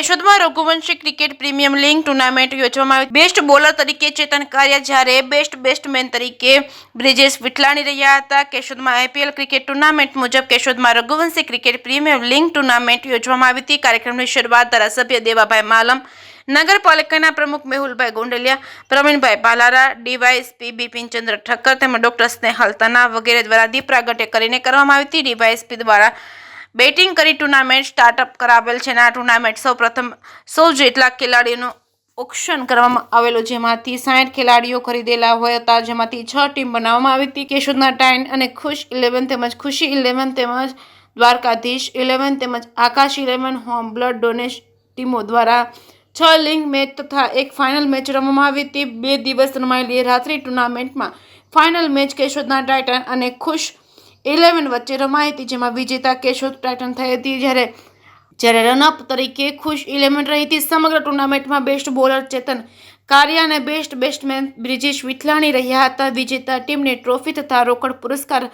કેશોદમાં Raghuvanshi cricket premium league tournament યોજવામાં આવી। Best bowler તરીકે ચેતન કારિયા જ્યારે બેસ્ટમેન તરીકે બ્રિજેશ વિઠલાણી રહ્યા હતા। કેશોદમાં આઈપીએલ ક્રિકેટ ટુર્નામેન્ટ મુજબ કેશોદમાં Raghuvanshi cricket premium league tournament યોજવામાં આવી હતી। કાર્યક્રમની શરૂઆત ધારાસભ્ય દેવાભાઈ માલમ, નગરપાલિકાના પ્રમુખ મેહુલભાઈ ગોંડલિયા, પ્રવીણભાઈ પાલારા, ડીવાયએસપી બિપિનચંદ્ર ઠક્કર તેમજ ડોક્ટર સ્નેહલ તના વગેરે દ્વારા દીપ પ્રાગટ્ય કરીને કરવામાં આવી હતી। ડીવાયએસપી દ્વારા બેટિંગ કરી ટુર્નામેન્ટ સ્ટાર્ટઅપ કરાવેલ છે। આ ટુર્નામેન્ટ સૌપ્રથમ 100 જેટલા ખેલાડીઓનું ઓક્શન કરવામાં આવેલું, જેમાંથી 60 ખેલાડીઓ ખરીદેલા હોય હતા, જેમાંથી 6 ટીમ બનાવવામાં આવી હતી। કેશોદના ટાઇન અને ખુશ 11 તેમજ ખુશી 11 તેમજ દ્વારકાધીશ 11 તેમજ આકાશ 11 હોમ બ્લડ ડોનેશ ટીમો દ્વારા 6 લીગ મેચ તથા એક ફાઇનલ મેચ રમવામાં આવી હતી। 2 દિવસ રમાયેલી રાત્રિ ટુર્નામેન્ટમાં ફાઇનલ મેચ કેશોદના ટાઇટન અને ખુશ 11 વચ્ચે રમાઈ હતી, જેમાં વિજેતા કેશોદ ટાઇટન થઈ હતી, જ્યારે રનઅપ તરીકે ખુશ 11 રહી હતી। સમગ્ર ટુર્નામેન્ટમાં બેસ્ટ બોલર ચેતન કારિયા અને બેસ્ટમેન બ્રિજેશ વિઠલાણી રહ્યા હતા। વિજેતા ટીમને ટ્રોફી તથા રોકડ પુરસ્કાર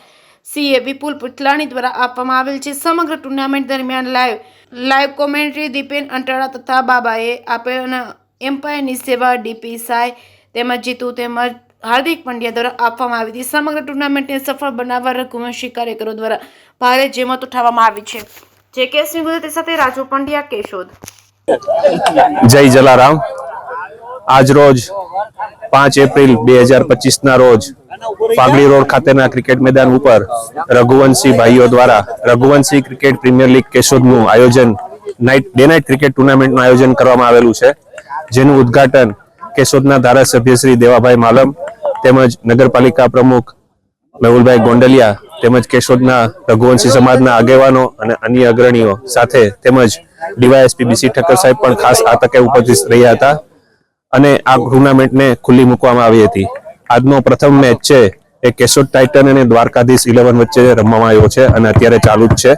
સીએ વિપુલ વિઠલાણી દ્વારા આપવામાં આવેલ છે। સમગ્ર ટુર્નામેન્ટ દરમિયાન લાઈવ કોમેન્ટ્રી દીપેન અંટાળા તથા બાબાએ આપેલ અને એમ્પાયરની સેવા ડીપી સાય તેમજ જીતુ તેમજ હાર્દિક પંડ્યા દ્વારા આપવામાં આવી હતી। સમગ્ર ટુર્નામેન્ટને સફળ બનાવવા રઘુવંશી કાર્યકરો દ્વારા ભારે જહેમત ઉઠાવવામાં આવી છે। જેકે સિંહ ગુજરાતી સાથે રાજુ પંડ્યા, કેશોદ। જય જલારામ। આજ રોજ 5 એપ્રિલ 2025 ના રોજ ફાગડી રોડ ખાતેના ક્રિકેટ મેદાન ઉપર રઘુવંશી ભાઈઓ દ્વારા રઘુવંશી ક્રિકેટ પ્રીમિયર લીગ કેશોદનું આયોજન ડે નાઇટ ક્રિકેટ ટુર્નામેન્ટનું આયોજન કરવામાં આવેલું છે, જેનું ઉદ્ઘાટન કેશોદના ધારાસભ્ય શ્રી દેવાભાઈ માલમ તેમજ નગરપાલિકા પ્રમુખ મેહુલભાઈ ગોંડલિયા તેમજ કેશોદના રઘુવંશી સમાજના આગેવાનો અને અન્ય અગ્રણીઓ સાથે તેમજ ડીવાયએસપી બીસી ઠક્કર સાહેબ પણ ખાસ આ તકે ઉપસ્થિત રહ્યા હતા અને આ ટુર્નામેન્ટને ખુલ્લી મૂકવામાં આવી હતી। આજનો પ્રથમ મેચ છે એ કેશોદ ટાઇટન અને દ્વારકાધીશ 11 વચ્ચે રમવામાં આવ્યો છે અને અત્યારે ચાલુ જ છે।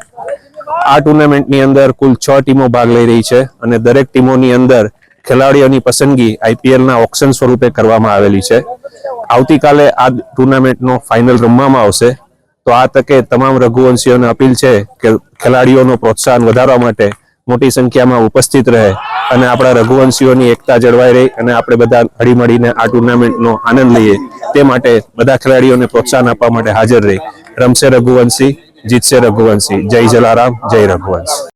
આ ટુર્નામેન્ટની અંદર કુલ 6 ટીમો ભાગ લઈ રહી છે અને દરેક ટીમોની અંદર ખેલાડીઓની પસંદગી આઈપીએલના ઓક્શન સ્વરૂપે કરવામાં આવેલી છે। આવતીકાલે આ ટુર્નામેન્ટનો ફાઇનલ રમવામાં આવશે, તો આ તકે તમામ રઘુવંશીઓને અપીલ છે કે ખેલાડીઓનું પ્રોત્સાહન વધારવા માટે મોટી સંખ્યામાં ઉપસ્થિત રહે અને આપણા રઘુવંશીઓની એકતા જળવાઈ રહી અને આપણે બધા હળીમળીને આ ટુર્નામેન્ટનો આનંદ લઈએ તે માટે બધા ખેલાડીઓને પ્રોત્સાહન આપવા માટે હાજર રહી। રમશે રઘુવંશી, જીતશે રઘુવંશી। જય જલારામ, જય રઘુવંશ।